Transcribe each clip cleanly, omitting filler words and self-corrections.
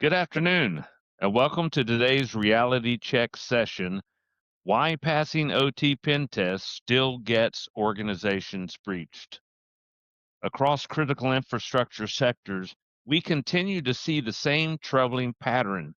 Good afternoon, and welcome to today's reality check session. Why passing OT pen tests still gets organizations breached. Across critical infrastructure sectors, we continue to see the same troubling pattern.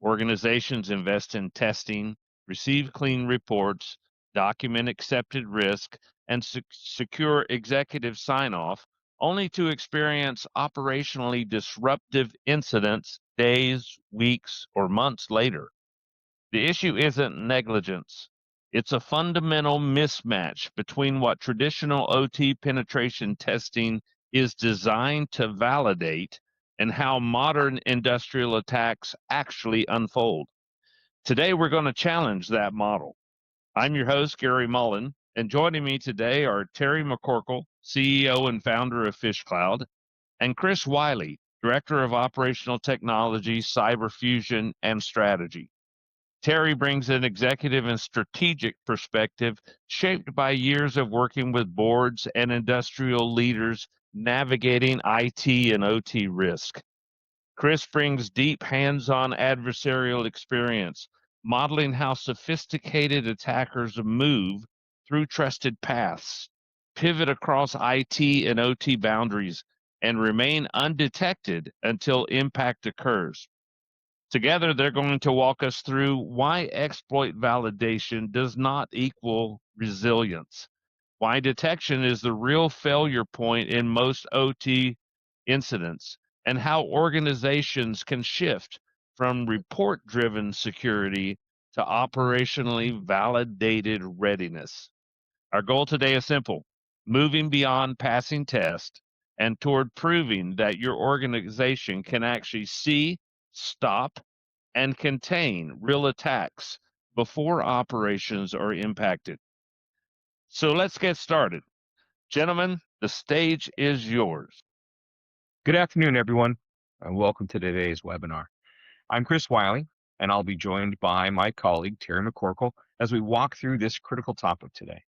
Organizations invest in testing, receive clean reports, document accepted risk, and secure executive sign off, only to experience operationally disruptive incidents days, weeks, or months later. The issue isn't negligence. It's a fundamental mismatch between what traditional OT penetration testing is designed to validate and how modern industrial attacks actually unfold. Today, we're going to challenge that model. I'm your host, Gary Mullen, and joining me today are Terry McCorkle, CEO and founder of PhishCloud, and Chris Weule, Director of Operational Technology, Cyber Fusion, and Strategy. Terry brings an executive and strategic perspective shaped by years of working with boards and industrial leaders navigating IT and OT risk. Chris brings deep hands-on adversarial experience, modeling how sophisticated attackers move through trusted paths, pivot across IT and OT boundaries, and remain undetected until impact occurs. Together, they're going to walk us through why exploit validation does not equal resilience, why detection is the real failure point in most OT incidents, and how organizations can shift from report-driven security to operationally validated readiness. Our goal today is simple: moving beyond passing tests and toward proving that your organization can actually see, stop, and contain real attacks before operations are impacted. So let's get started. Gentlemen, the stage is yours. Good afternoon, everyone, and welcome to today's webinar. I'm Chris Weule, and I'll be joined by my colleague, Terry McCorkle, as we walk through this critical topic today.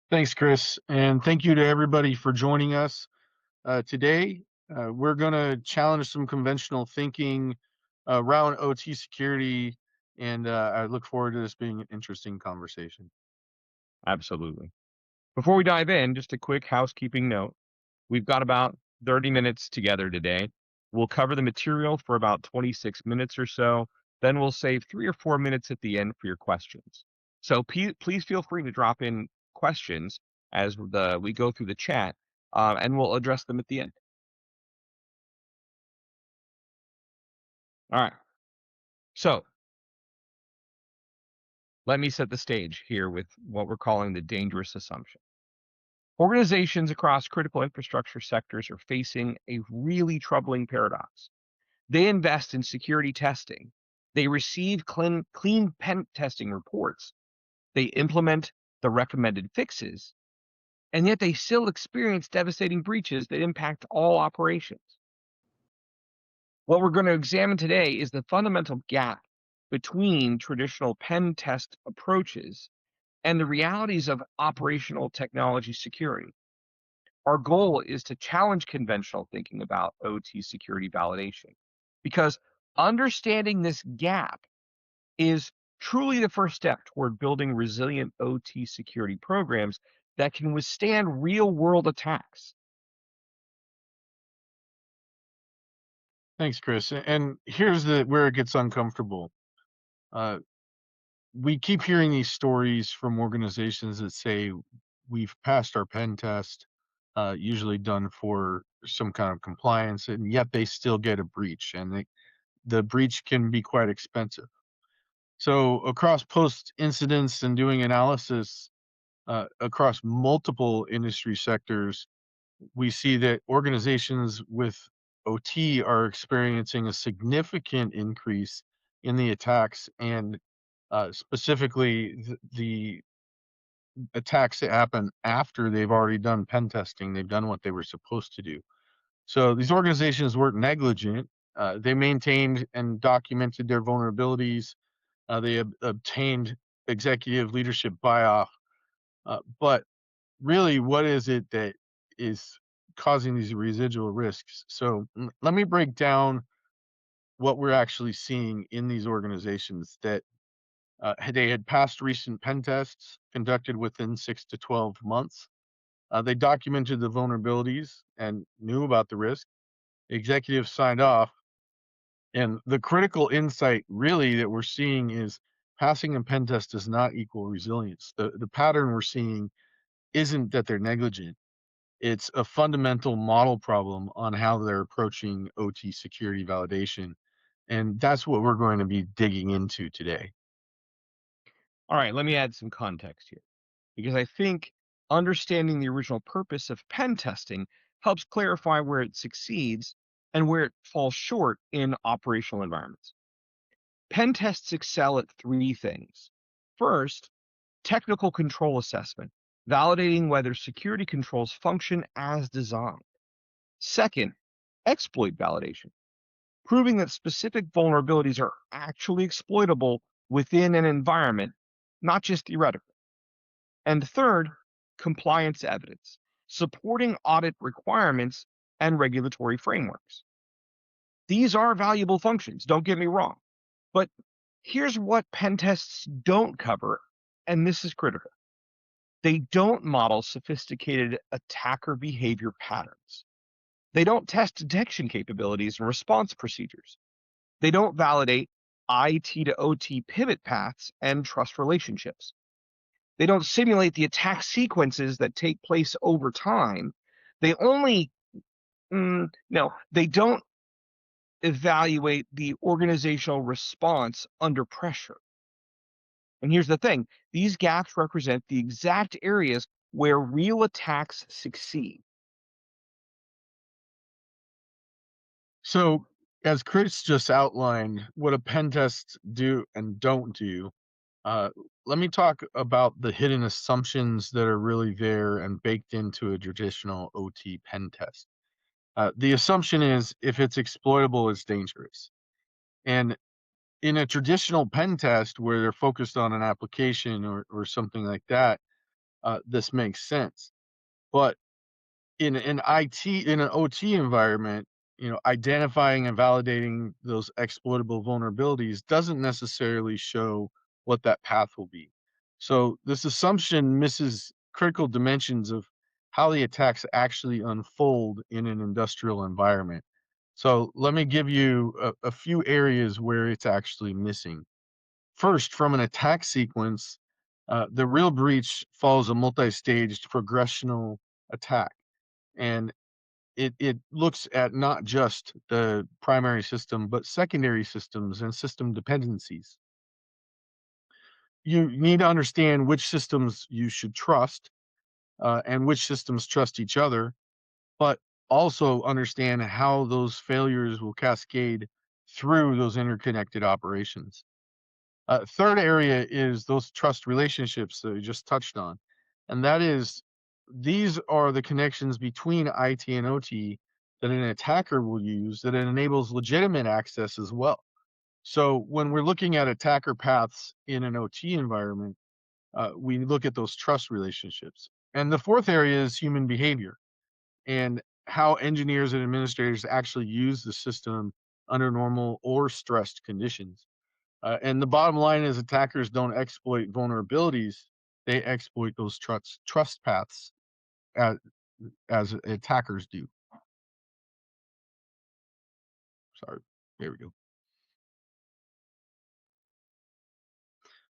Thanks, Chris, and thank you to everybody for joining us. Today, we're going to challenge some conventional thinking around OT security, and I look forward to this being an interesting conversation. Absolutely. Before we dive in, just a quick housekeeping note. We've got about 30 minutes together today. We'll cover the material for about 26 minutes or so. Then we'll save 3 or 4 minutes at the end for your questions. So please feel free to drop in questions as we go through the chat, and we'll address them at the end. All right. So let me set the stage here with what we're calling the dangerous assumption. Organizations across critical infrastructure sectors are facing a really troubling paradox. They invest in security testing. They receive clean pen testing reports. They implement the recommended fixes, and yet they still experience devastating breaches that impact all operations. What we're going to examine today is the fundamental gap between traditional pen test approaches and the realities of operational technology security. Our goal is to challenge conventional thinking about OT security validation, because understanding this gap is truly the first step toward building resilient OT security programs that can withstand real-world attacks. Thanks, Chris. And here's where it gets uncomfortable. We keep hearing these stories from organizations that say we've passed our pen test, usually done for some kind of compliance, and yet they still get a breach, and the breach can be quite expensive. So across post incidents and doing analysis across multiple industry sectors, we see that organizations with OT are experiencing a significant increase in the attacks, and specifically the attacks that happen after they've already done pen testing. They've done what they were supposed to do. So these organizations weren't negligent. They maintained and documented their vulnerabilities. They obtained executive leadership buy-off. But really, what is it that is causing these residual risks? So let me break down what we're actually seeing in these organizations that they had passed recent pen tests conducted within 6 to 12 months. They documented the vulnerabilities and knew about the risk. Executives signed off. And the critical insight really that we're seeing is passing a pen test does not equal resilience. The pattern we're seeing isn't that they're negligent. It's a fundamental model problem on how they're approaching OT security validation. And that's what we're going to be digging into today. All right, let me add some context here because I think understanding the original purpose of pen testing helps clarify where it succeeds and where it falls short in operational environments. Pen tests excel at three things. First, technical control assessment, validating whether security controls function as designed. Second, exploit validation, proving that specific vulnerabilities are actually exploitable within an environment, not just theoretical. And third, compliance evidence, supporting audit requirements and regulatory frameworks. These are valuable functions, don't get me wrong. But here's what pen tests don't cover, and this is critical. They don't model sophisticated attacker behavior patterns. They don't test detection capabilities and response procedures. They don't validate IT to OT pivot paths and trust relationships. They don't simulate the attack sequences that take place over time. They only, no, they don't evaluate the organizational response under pressure. And here's the thing, these gaps represent the exact areas where real attacks succeed. So, as Chris just outlined, what a pen test do and don't do, uh, let me talk about the hidden assumptions that are really there and baked into a traditional OT pen test. The assumption is if it's exploitable, it's dangerous. And in a traditional pen test where they're focused on an application or something like that, this makes sense. But in an IT, in an OT environment, identifying and validating those exploitable vulnerabilities doesn't necessarily show what that path will be. So this assumption misses critical dimensions of how the attacks actually unfold in an industrial environment. So let me give you a few areas where it's actually missing. First, from an attack sequence, the real breach follows a multi-staged progressional attack. And it looks at not just the primary system, but secondary systems and system dependencies. You need to understand which systems you should trust and which systems trust each other, but also understand how those failures will cascade through those interconnected operations. Third area is those trust relationships that we just touched on. And that is, these are the connections between IT and OT that an attacker will use that it enables legitimate access as well. So when we're looking at attacker paths in an OT environment, we look at those trust relationships. And the fourth area is human behavior and how engineers and administrators actually use the system under normal or stressed conditions. And the bottom line is attackers don't exploit vulnerabilities; they exploit those trust paths as attackers do. Sorry, there we go.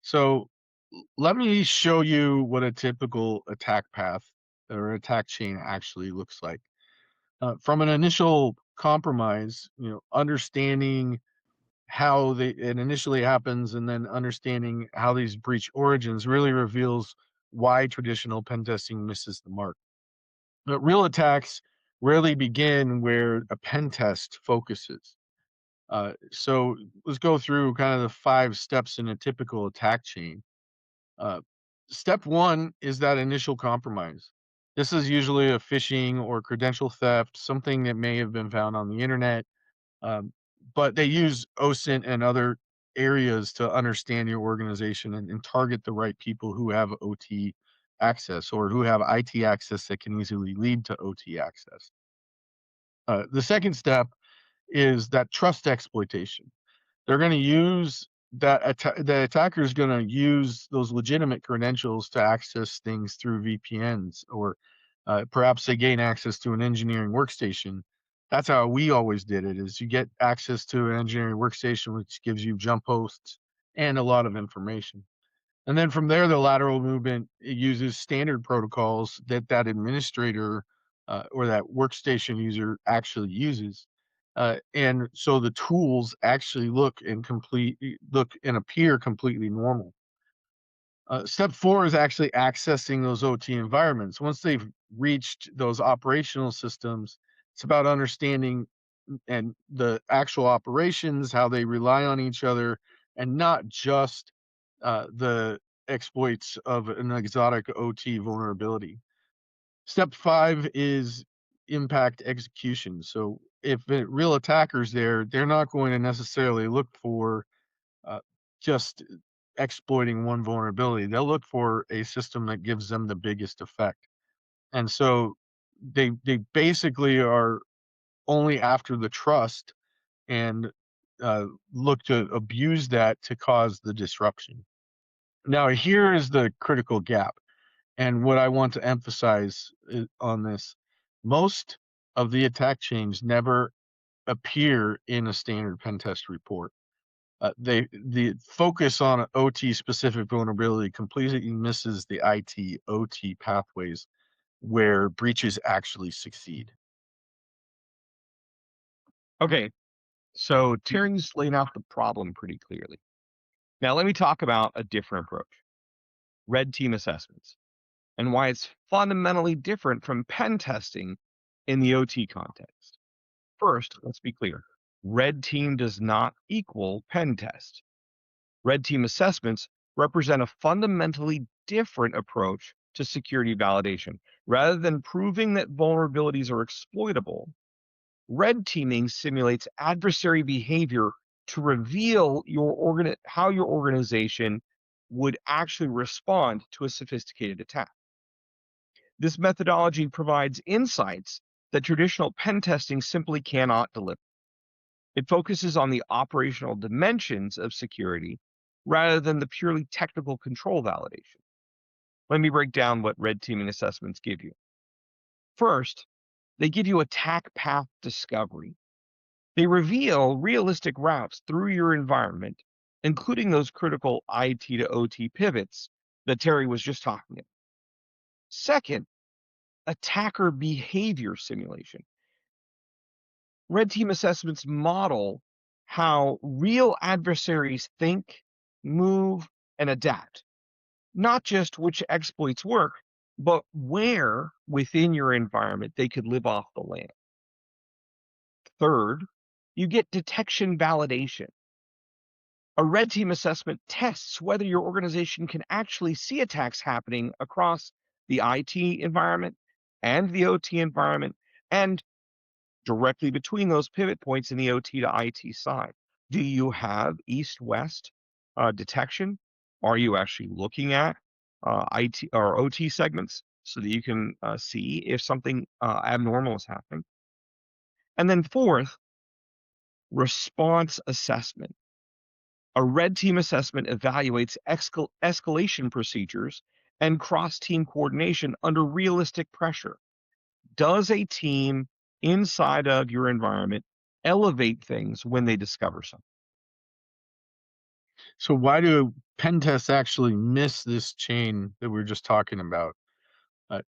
So let me show you what a typical attack path or attack chain actually looks like. From an initial compromise, understanding how it initially happens and then understanding how these breach origins really reveals why traditional pen testing misses the mark. But real attacks rarely begin where a pen test focuses. So let's go through kind of the 5 steps in a typical attack chain. Uh, Step one is that initial compromise. This is usually a phishing or credential theft, something that may have been found on the internet, um, but they use OSINT and other areas to understand your organization and target the right people who have OT access or who have IT access that can easily lead to OT access. The second step is that trust exploitation. They're going to use that the attacker is going to use those legitimate credentials to access things through VPNs, or perhaps they gain access to an engineering workstation. That's how we always did it: is you get access to an engineering workstation, which gives you jump hosts and a lot of information. And then from there, the lateral movement uses standard protocols that that administrator or that workstation user actually uses. And so the tools actually look and appear completely normal. Step 4 is actually accessing those OT environments. Once they've reached those operational systems, it's about understanding and the actual operations, how they rely on each other, and not just the exploits of an exotic OT vulnerability. Step 5 is impact execution. So if a real attacker's there, they're not going to necessarily look for uh, just exploiting one vulnerability. They'll look for a system that gives them the biggest effect. And so they basically are only after the trust and look to abuse that to cause the disruption. Now, here is the critical gap. And what I want to emphasize on this: most of the attack chains never appear in a standard pen test report. The focus on OT specific vulnerability completely misses the IT OT pathways where breaches actually succeed. Okay, so Terry's laying out the problem pretty clearly. Now let me talk about a different approach: red team assessments, and why it's fundamentally different from pen testing in the OT context. First, let's be clear: red team does not equal pen test. Red team assessments represent a fundamentally different approach to security validation. Rather than proving that vulnerabilities are exploitable, red teaming simulates adversary behavior to reveal how your organization would actually respond to a sophisticated attack. This methodology provides insights that traditional pen testing simply cannot deliver. It focuses on the operational dimensions of security rather than the purely technical control validation. Let me break down what red teaming assessments give you. First, they give you attack path discovery. They reveal realistic routes through your environment, including those critical IT to OT pivots that Terry was just talking about. Second, attacker behavior simulation. Red team assessments model how real adversaries think, move, and adapt, not just which exploits work, but where within your environment they could live off the land. Third, you get detection validation. A red team assessment tests whether your organization can actually see attacks happening across the IT environment and the OT environment, and directly between those pivot points in the OT to IT side. Do you have east-west detection? Are you actually looking at IT or OT segments so that you can see if something abnormal is happening? And then fourth, response assessment. A red team assessment evaluates escalation procedures and cross-team coordination under realistic pressure. Does a team inside of your environment elevate things when they discover something? So why do pen tests actually miss this chain that we are just talking about?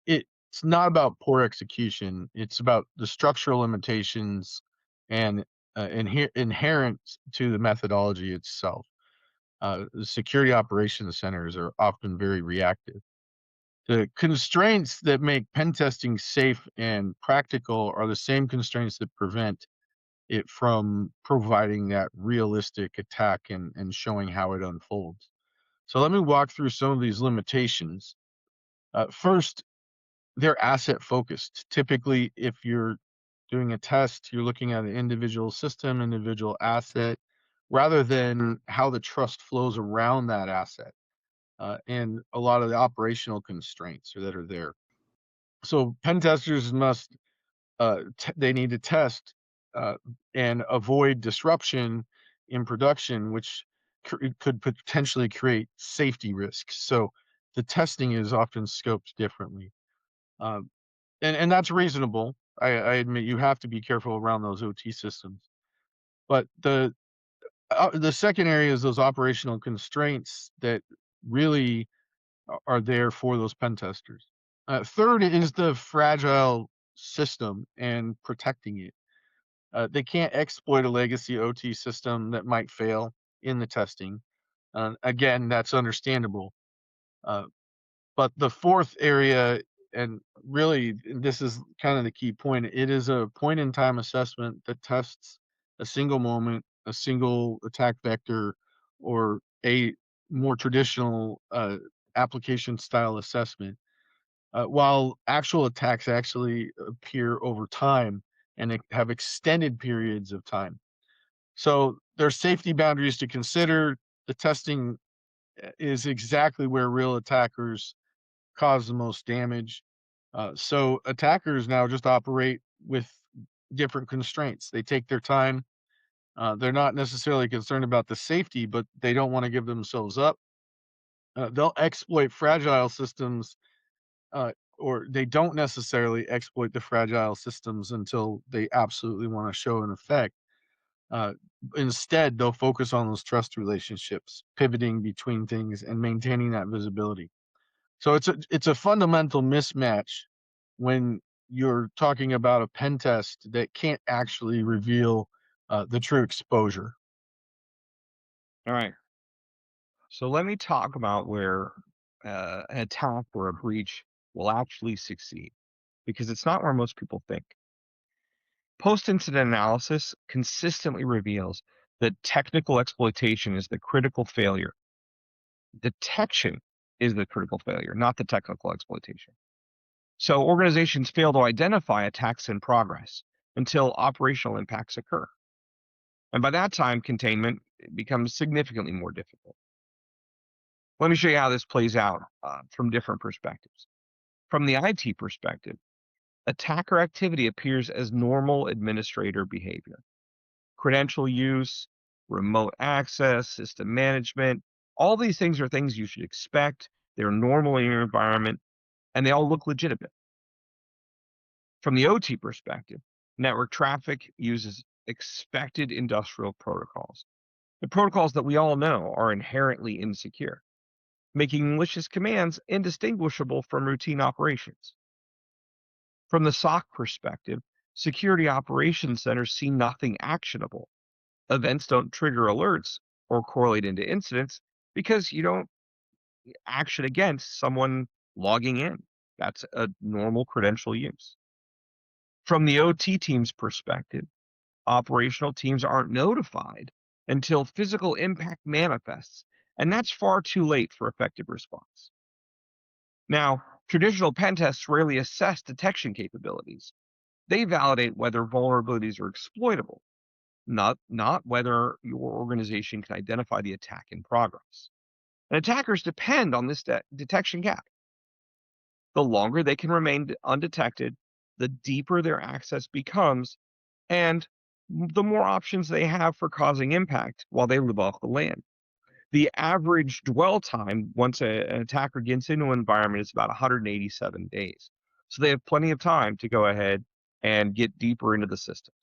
It's not about poor execution. It's about the structural limitations and inherent to the methodology itself. The security operations centers are often very reactive. The constraints that make pen testing safe and practical are the same constraints that prevent it from providing that realistic attack and showing how it unfolds. So let me walk through some of these limitations. First, they're asset focused. Typically, if you're doing a test, you're looking at an individual system, individual asset, rather than how the trust flows around that asset, and a lot of the operational constraints that are there. So pen testers must they need to test and avoid disruption in production, which could potentially create safety risks. So the testing is often scoped differently. Um, and that's reasonable. I admit you have to be careful around those OT systems. But the second area is those operational constraints that really are there for those pen testers. Third is the fragile system and protecting it. They can't exploit a legacy OT system that might fail in the testing. Again, that's understandable. Uh, but the fourth area, and really this is kind of the key point, it is a point in time assessment that tests a single moment, a single attack vector, or a more traditional application style assessment. While actual attacks actually appear over time and have extended periods of time. So there's safety boundaries to consider. The testing is exactly where real attackers cause the most damage. So attackers now just operate with different constraints. They take their time. They're not necessarily concerned about the safety, but they don't want to give themselves up. They'll exploit fragile systems, or they don't necessarily exploit the fragile systems until they absolutely want to show an effect. Uh, Instead, they'll focus on those trust relationships, pivoting between things and maintaining that visibility. So it's a fundamental mismatch when you're talking about a pen test that can't actually reveal the true exposure. All right. So let me talk about where an attack or a breach will actually succeed, because it's not where most people think. Post-incident analysis consistently reveals that technical exploitation is the critical failure. Detection is the critical failure, not the technical exploitation. So organizations fail to identify attacks in progress until operational impacts occur. And by that time, containment becomes significantly more difficult. Let me show you how this plays out from different perspectives. From the IT perspective, attacker activity appears as normal administrator behavior. Credential use, remote access, system management, all these things are things you should expect. They're normal in your environment, and they all look legitimate. From the OT perspective, network traffic uses expected industrial protocols. The protocols that we all know are inherently insecure, making malicious commands indistinguishable from routine operations. From the SOC perspective, security operations centers see nothing actionable. Events don't trigger alerts or correlate into incidents because you don't action against someone logging in. That's a normal credential use. From the OT team's perspective, operational teams aren't notified until physical impact manifests, and that's far too late for effective response. Now, traditional pen tests rarely assess detection capabilities. They validate whether vulnerabilities are exploitable, not whether your organization can identify the attack in progress. And attackers depend on this detection gap. The longer they can remain undetected, the deeper their access becomes, and the more options they have for causing impact while they live off the land. The average dwell time once an attacker gets into an environment is about 187 days. So they have plenty of time to go ahead and get deeper into the systems.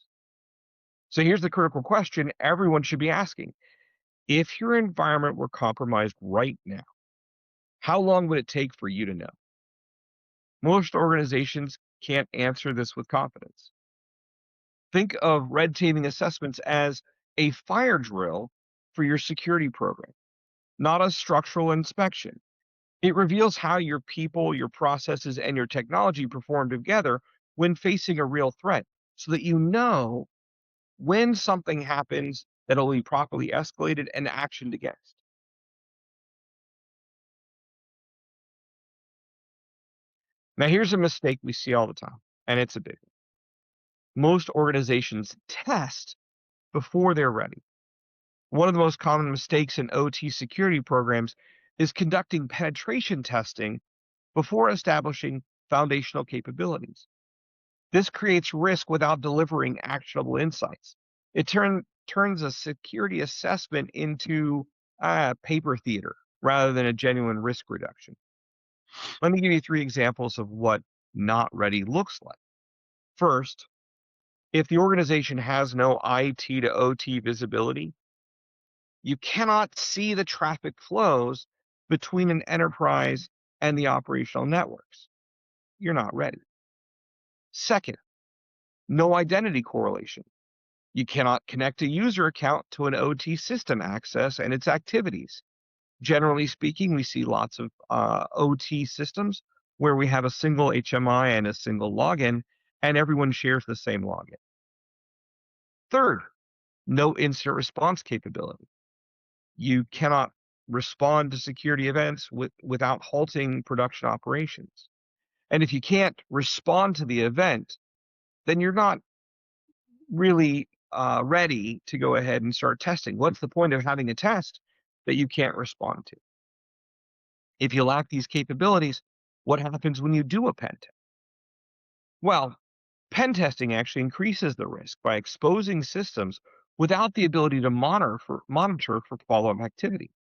So here's the critical question everyone should be asking. If your environment were compromised right now, how long would it take for you to know? Most organizations can't answer this with confidence. Think of red teaming assessments as a fire drill for your security program, not a structural inspection. It reveals how your people, your processes, and your technology perform together when facing a real threat so that you know when something happens that'll be properly escalated and actioned against. Now, here's a mistake we see all the time, and it's a big one. Most organizations test before they're ready. One of the most common mistakes in OT security programs is conducting penetration testing before establishing foundational capabilities. This creates risk without delivering actionable insights. It turns a security assessment into paper theater rather than a genuine risk reduction. Let me give you 3 examples of what not ready looks like. First, if the organization has no IT to OT visibility, you cannot see the traffic flows between an enterprise and the operational networks. You're not ready. Second, no identity correlation. You cannot connect a user account to an OT system access and its activities. Generally speaking, we see lots of OT systems where we have a single HMI and a single login, and everyone shares the same login. Third, no incident response capability. You cannot respond to security events without halting production operations. And if you can't respond to the event, then you're not really ready to go ahead and start testing. What's the point of having a test that you can't respond to? If you lack these capabilities, what happens when you do a pen test? Well, pen testing actually increases the risk by exposing systems without the ability to monitor for follow-up activity.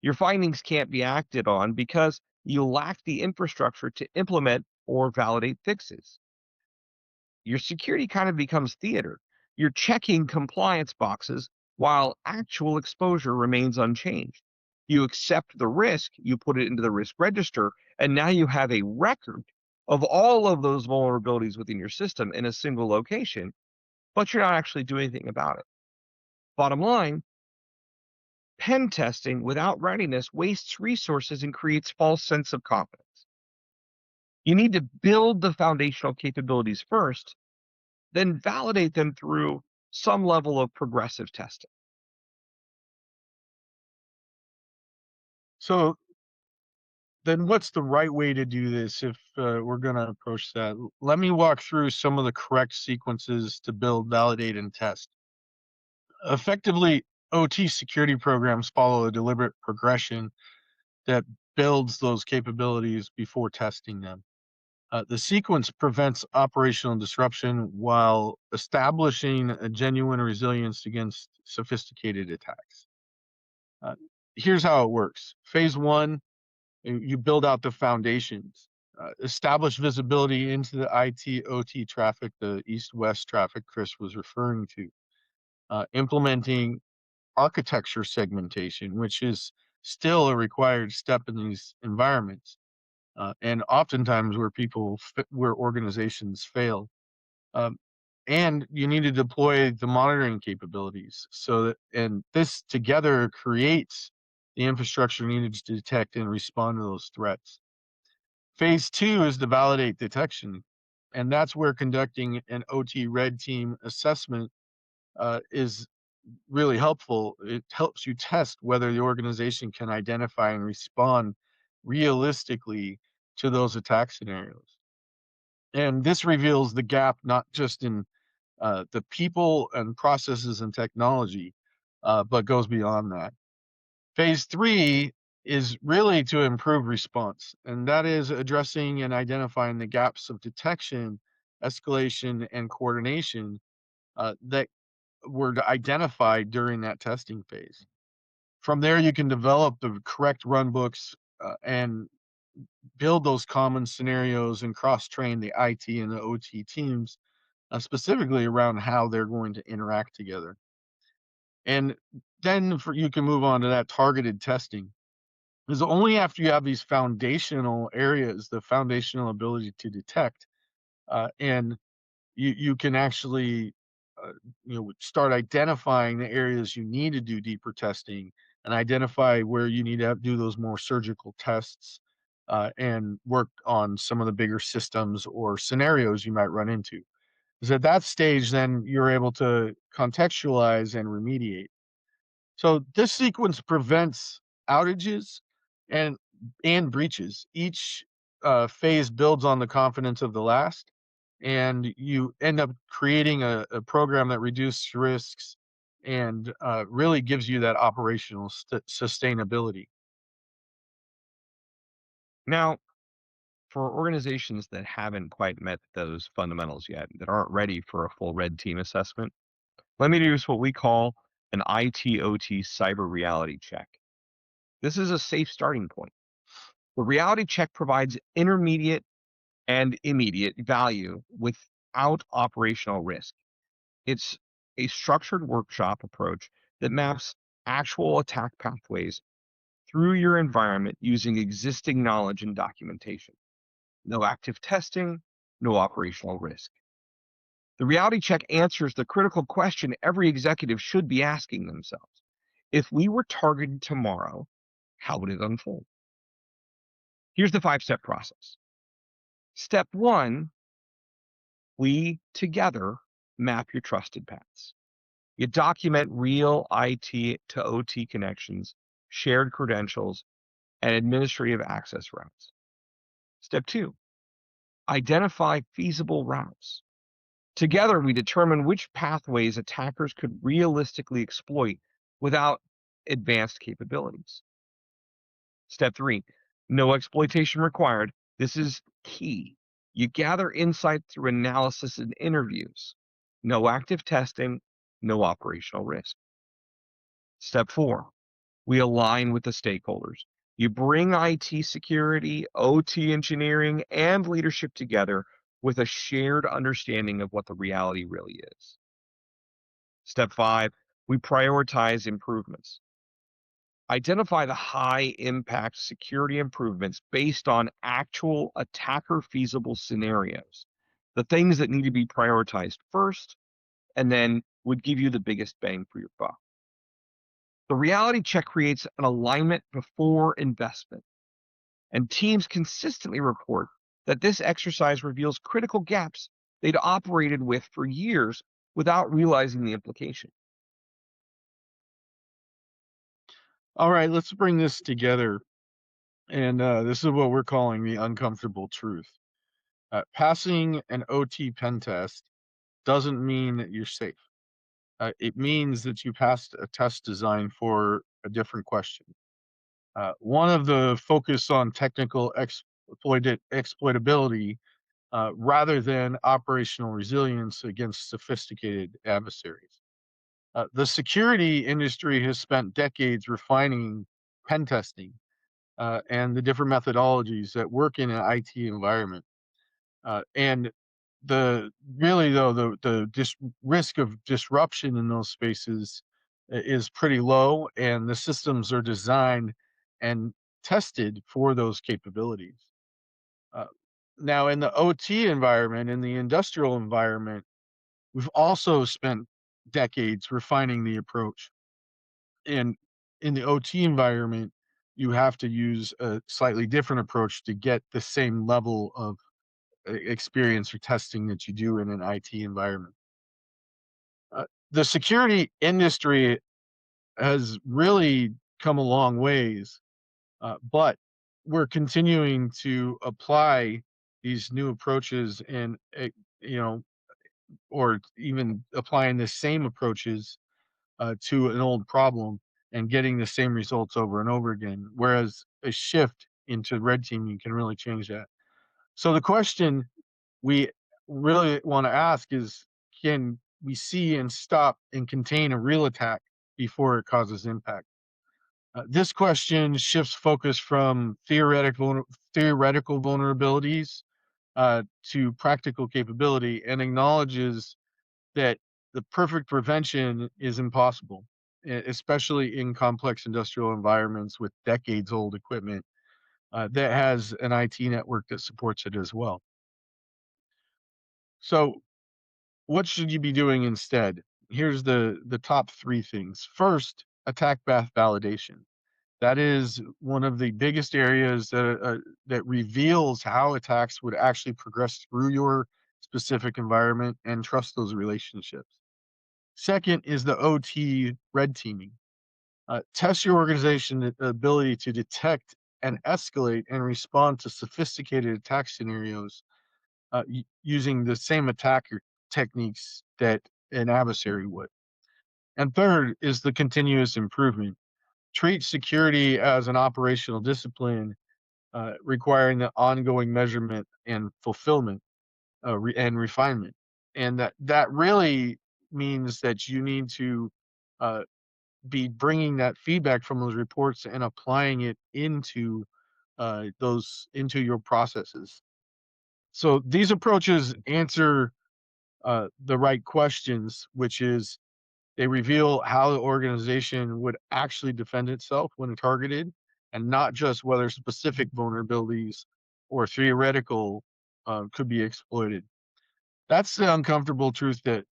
Your findings can't be acted on because you lack the infrastructure to implement or validate fixes. Your security kind of becomes theater. You're checking compliance boxes while actual exposure remains unchanged. You accept the risk, you put it into the risk register, and now you have a record of all of those vulnerabilities within your system in a single location, but you're not actually doing anything about it. Bottom line, pen testing without readiness wastes resources and creates false sense of confidence. You need to build the foundational capabilities first, then validate them through some level of progressive testing. So then what's the right way to do this if we're going to approach that? Let me walk through some of the correct sequences to build, validate, and test. Effectively, OT security programs follow a deliberate progression that builds those capabilities before testing them. The sequence prevents operational disruption while establishing a genuine resilience against sophisticated attacks. Uh, Here's how it works. Phase one, you build out the foundations, establish visibility into the IT OT traffic, the east west traffic Chris was referring to, implementing architecture segmentation, which is still a required step in these environments, and oftentimes where organizations fail. Um, and you need to deploy the monitoring capabilities and this together creates the infrastructure needed to detect and respond to those threats. Phase two is to validate detection, and that's where conducting an OT red team assessment is really helpful. It helps you test whether the organization can identify and respond realistically to those attack scenarios. And this reveals the gap not just in the people and processes and technology, but goes beyond that. Phase three is really to improve response, and that is addressing and identifying the gaps of detection, escalation, and coordination that were identified during that testing phase. From there, you can develop the correct run books and build those common scenarios and cross train the IT and the OT teams specifically around how they're going to interact together. And then you can move on to that targeted testing. Because only after you have these foundational areas, the foundational ability to detect, and you can actually start identifying the areas you need to do deeper testing and identify where you need to do those more surgical tests and work on some of the bigger systems or scenarios you might run into. Because at that stage, then you're able to contextualize and remediate. So this sequence prevents outages and breaches. Each phase builds on the confidence of the last, and you end up creating a program that reduces risks and really gives you that operational sustainability. Now, For organizations that haven't quite met those fundamentals yet, that aren't ready for a full red team assessment, let me introduce what we call an IT/OT cyber reality check. This is a safe starting point. The reality check provides intermediate and immediate value without operational risk. It's a structured workshop approach that maps actual attack pathways through your environment using existing knowledge and documentation. No active testing, no operational risk. The reality check answers the critical question every executive should be asking themselves. If we were targeted tomorrow, how would it unfold? Here's the 5-step process. Step 1, we together map your trusted paths. You document real IT to OT connections, shared credentials, and administrative access routes. Step 2, identify feasible routes. Together, we determine which pathways attackers could realistically exploit without advanced capabilities. Step 3, no exploitation required. This is key. You gather insight through analysis and interviews. No active testing, no operational risk. Step 4, we align with the stakeholders. You bring IT security, OT engineering, and leadership together with a shared understanding of what the reality really is. Step 5, we prioritize improvements. Identify the high impact security improvements based on actual attacker feasible scenarios, the things that need to be prioritized first, and then would give you the biggest bang for your buck. The reality check creates an alignment before investment, and teams consistently report that this exercise reveals critical gaps they'd operated with for years without realizing the implication. All right, let's bring this together. And this is what we're calling the uncomfortable truth. Passing an OT pen test doesn't mean that you're safe. It means that you passed a test designed for a different question. One of the focus on technical exploitability rather than operational resilience against sophisticated adversaries. The security industry has spent decades refining pen testing and the different methodologies that work in an IT environment. And the really though the risk of disruption in those spaces is pretty low, and the systems are designed and tested for those capabilities. Uh, Now, in the OT environment, in the industrial environment, we've also spent decades refining the approach. And in the OT environment, you have to use a slightly different approach to get the same level of experience or testing that you do in an IT environment. The security industry has really come a long ways, but we're continuing to apply these new approaches and, you know, or even applying the same approaches to an old problem and getting the same results over and over again. Whereas a shift into red teaming can really change that. So the question we really want to ask is, can we see and stop and contain a real attack before it causes impact? This question shifts focus from theoretical vulnerabilities to practical capability and acknowledges that the perfect prevention is impossible, especially in complex industrial environments with decades old equipment that has an IT network that supports it as well. So, what should you be doing instead? Here's the top 3 things. First, attack path validation. That is one of the biggest areas that reveals how attacks would actually progress through your specific environment, and trust those relationships. Second is the OT red teaming. Test your organization's ability to detect and escalate and respond to sophisticated attack scenarios using the same attacker techniques that an adversary would. And third is the continuous improvement. Treat security as an operational discipline requiring the ongoing measurement and fulfillment and refinement. And that really means that you need to uh, be bringing that feedback from those reports and applying it into your processes. So these approaches answer the right questions, which is they reveal how the organization would actually defend itself when targeted, and not just whether specific vulnerabilities or theoretical could be exploited. That's the uncomfortable truth that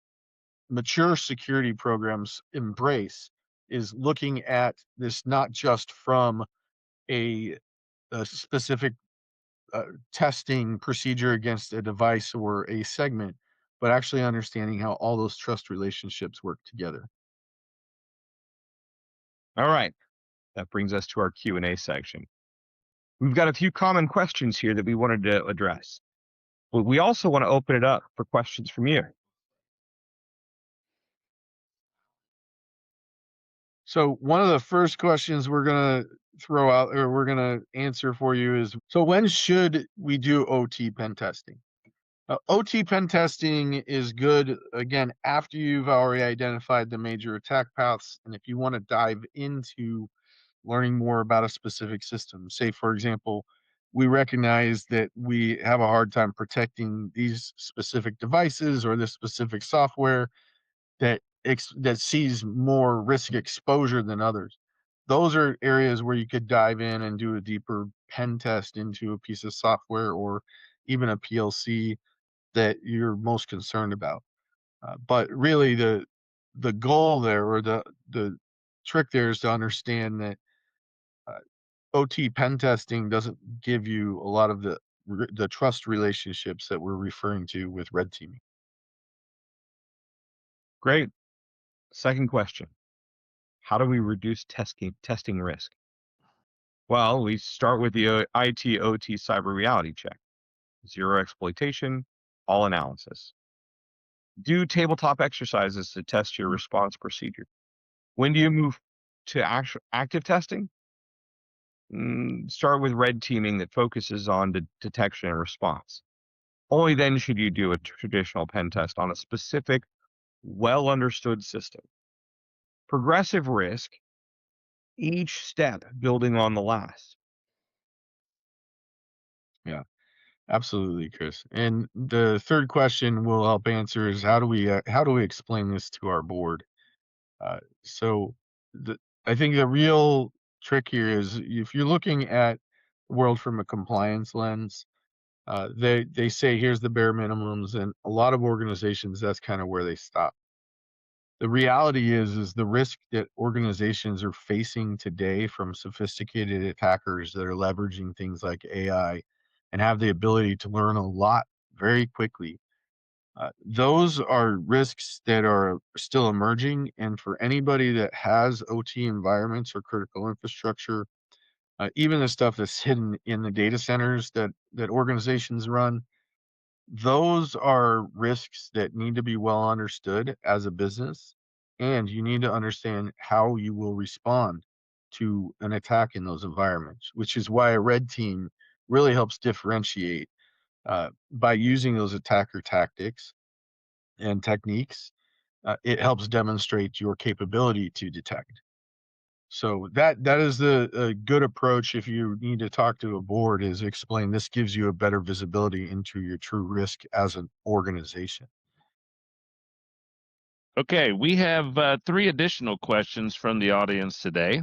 mature security programs embrace, is looking at this not just from a, a specific testing procedure against a device or a segment, but actually understanding how all those trust relationships work together. All right, that brings us to our Q&A section. We've got a few common questions here that we wanted to address, but we also want to open it up for questions from you. So one of the first questions we're going to throw out, or we're going to answer for you, is, so when should we do OT pen testing? OT pen testing is good, again, after you've already identified the major attack paths. And if you want to dive into learning more about a specific system, say, for example, we recognize that we have a hard time protecting these specific devices or this specific software that sees more risk exposure than others. Those are areas where you could dive in and do a deeper pen test into a piece of software or even a PLC that you're most concerned about. But really, the goal there, or the trick there, is to understand that uh, OT pen testing doesn't give you a lot of the trust relationships that we're referring to with red teaming. Great. Second question. How do we reduce testing risk? Well, we start with the IT/OT cyber reality check. Zero exploitation, all analysis. Do tabletop exercises to test your response procedure. When do you move to active testing? Start with red teaming that focuses on detection and response. Only then should you do a traditional pen test on a specific, well understood system. Progressive risk, each step building on the last. Yeah, absolutely, Chris. And the third question we'll help answer is, how do we explain this to our board? So I think the real trick here is, if you're looking at the world from a compliance lens, they say here's the bare minimums, and a lot of organizations, that's kind of where they stop. The reality is the risk that organizations are facing today from sophisticated attackers that are leveraging things like AI and have the ability to learn a lot very quickly. Those are risks that are still emerging, and for anybody that has OT environments or critical infrastructure, even the stuff that's hidden in the data centers that organizations run, those are risks that need to be well understood as a business, and you need to understand how you will respond to an attack in those environments, which is why a red team really helps differentiate by using those attacker tactics and techniques. It helps demonstrate your capability to detect. So that is a good approach. If you need to talk to a board, is explain this gives you a better visibility into your true risk as an organization. Okay, we have 3 additional questions from the audience today.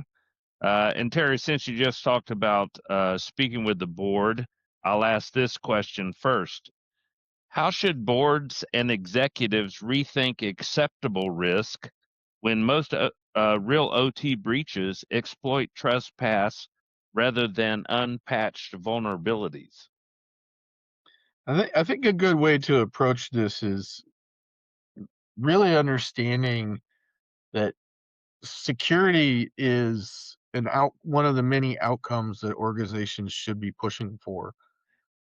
And Terry, since you just talked about speaking with the board, I'll ask this question first. How should boards and executives rethink acceptable risk when most real OT breaches exploit trespass rather than unpatched vulnerabilities? I think a good way to approach this is really understanding that security is one of the many outcomes that organizations should be pushing for.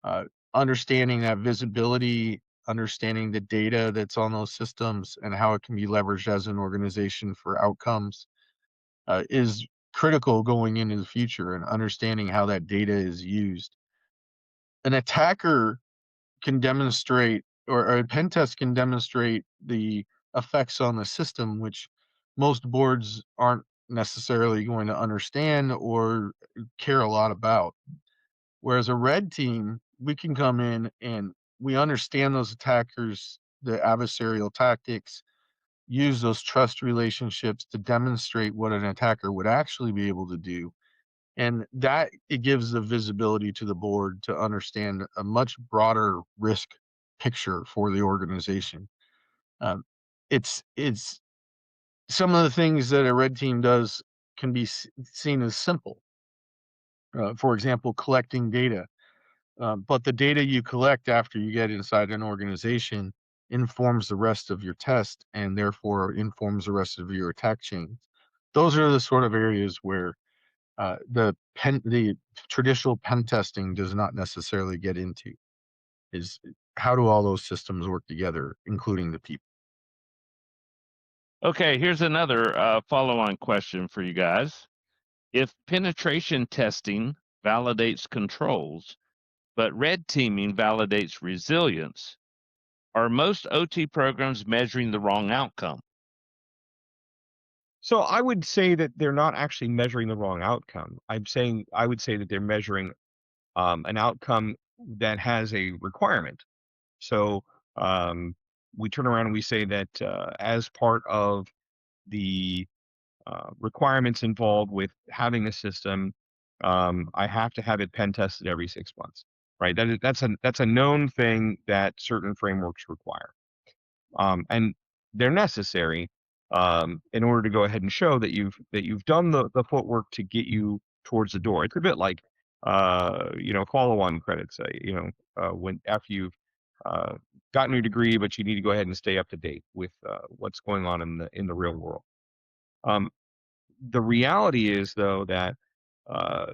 Uh, Understanding that visibility, understanding the data that's on those systems and how it can be leveraged as an organization for outcomes is critical going into the future and understanding how that data is used. An attacker can demonstrate, or a pen test can demonstrate the effects on the system, which most boards aren't necessarily going to understand or care a lot about. Whereas a red team, we can come in and we understand those attackers, the adversarial tactics, use those trust relationships to demonstrate what an attacker would actually be able to do. And that it gives the visibility to the board to understand a much broader risk picture for the organization. Um, it's some of the things that a red team does can be seen as simple. For example, collecting data. But the data you collect after you get inside an organization informs the rest of your test and therefore informs the rest of your attack chains. Those are the sort of areas where the traditional pen testing does not necessarily get into, is how do all those systems work together, including the people. Okay, here's another follow-on question for you guys. If penetration testing validates controls, but red teaming validates resilience, are most OT programs measuring the wrong outcome? So I would say that they're not actually measuring the wrong outcome. I would say that they're measuring an outcome that has a requirement. So um, we turn around and we say that as part of the requirements involved with having a system, I have to have it pen tested every 6 months. Right. That's a known thing that certain frameworks require, and they're necessary in order to go ahead and show that you've done the footwork to get you towards the door. It's a bit like follow-on credits. When after you've uh, gotten your degree, but you need to go ahead and stay up to date with what's going on in the real world. Um, the reality is, though, that uh,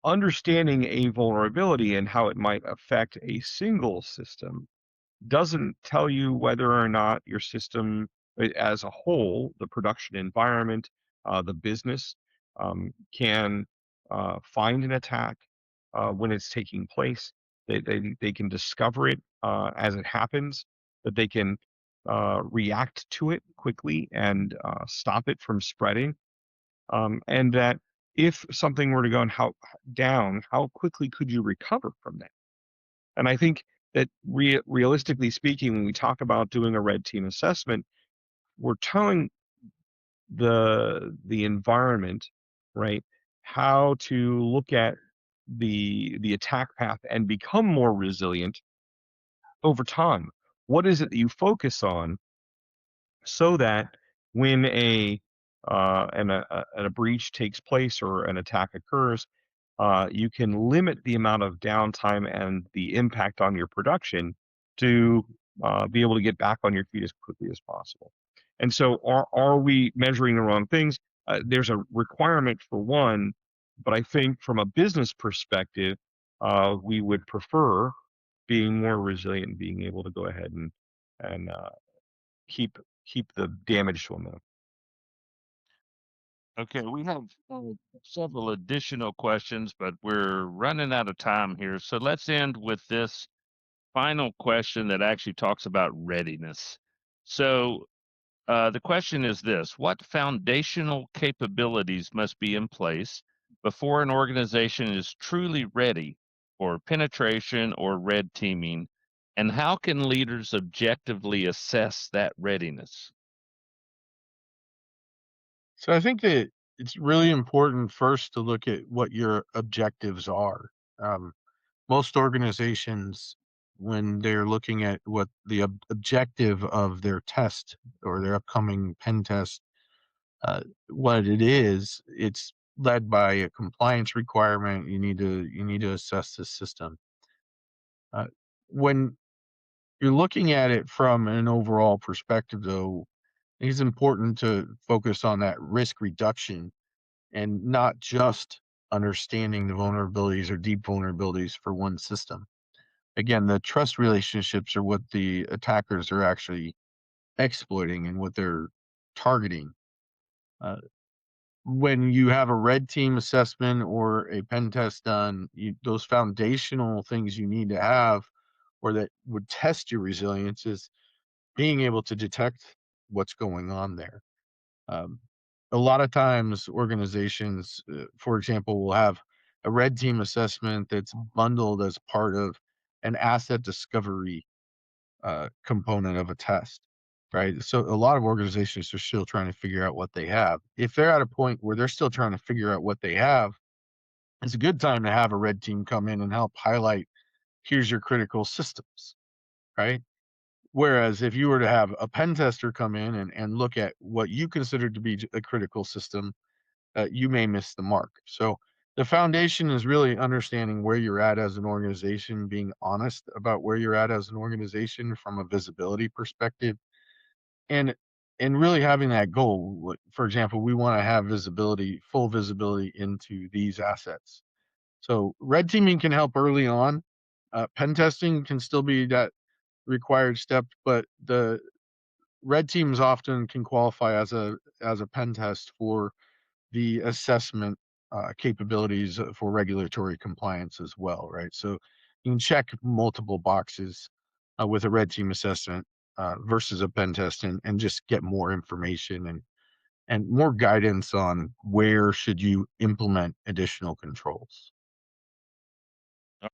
understanding a vulnerability and how it might affect a single system doesn't tell you whether or not your system as a whole, the production environment, the business, can find an attack when it's taking place. They can discover it as it happens, that they can react to it quickly and stop it from spreading. And that if something were to go down, how quickly could you recover from that? And I think that realistically speaking, when we talk about doing a red team assessment, we're telling the environment, right, how to look at the attack path and become more resilient over time. What is it that you focus on so that when a breach takes place or an attack occurs, you can limit the amount of downtime and the impact on your production to be able to get back on your feet as quickly as possible. And so, are we measuring the wrong things? There's a requirement for one, but I think from a business perspective, we would prefer being more resilient, being able to go ahead and keep keep the damage to a minimum. Okay, we have several additional questions, but we're running out of time here. So let's end with this final question that actually talks about readiness. So the question is this: what foundational capabilities must be in place before an organization is truly ready for penetration or red teaming? And how can leaders objectively assess that readiness? So I think that it's really important first to look at what your objectives are. Um, Most organizations, when they're looking at what the objective of their test or their upcoming pen test, what it is, it's led by a compliance requirement. You need to assess the system. Uh, when you're looking at it from an overall perspective, though, it's important to focus on that risk reduction and not just understanding the vulnerabilities or deep vulnerabilities for one system. Again, the trust relationships are what the attackers are actually exploiting and what they're targeting. Uh, when you have a red team assessment or a pen test done, those foundational things you need to have, or that would test your resilience, is being able to detect what's going on there. Um, a lot of times, organizations, for example, will have a red team assessment that's bundled as part of an asset discovery component of a test, right? So a lot of organizations are still trying to figure out what they have. If they're at a point where they're still trying to figure out what they have, it's a good time to have a red team come in and help highlight, here's your critical systems, right? Whereas if you were to have a pen tester come in and look at what you consider to be a critical system, you may miss the mark. So the foundation is really understanding where you're at as an organization, being honest about where you're at as an organization from a visibility perspective, and really having that goal. For example, we want to have visibility, full visibility into these assets. So red teaming can help early on. Pen testing can still be that required step, but the red teams often can qualify as a pen test for the assessment capabilities for regulatory compliance as well, right? So you can check multiple boxes with a red team assessment versus a pen test, and just get more information and more guidance on where should you implement additional controls.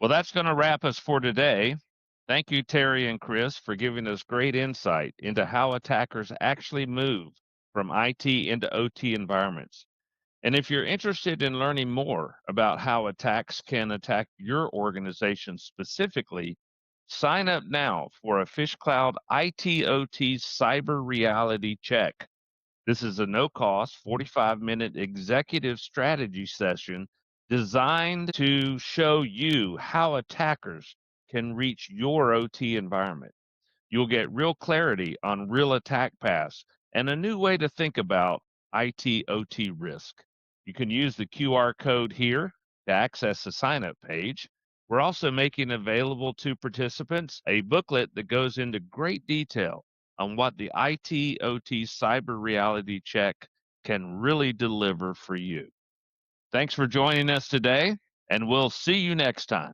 Well, that's going to wrap us for today. Thank you, Terry and Chris, for giving us great insight into how attackers actually move from IT into OT environments. And if you're interested in learning more about how attacks can attack your organization specifically, sign up now for a PhishCloud IT/OT cyber reality check. This is a no-cost 45-minute executive strategy session designed to show you how attackers can reach your OT environment. You'll get real clarity on real attack paths and a new way to think about IT/OT risk. You can use the QR code here to access the sign-up page. We're also making available to participants a booklet that goes into great detail on what the IT/OT cyber reality check can really deliver for you. Thanks for joining us today, and we'll see you next time.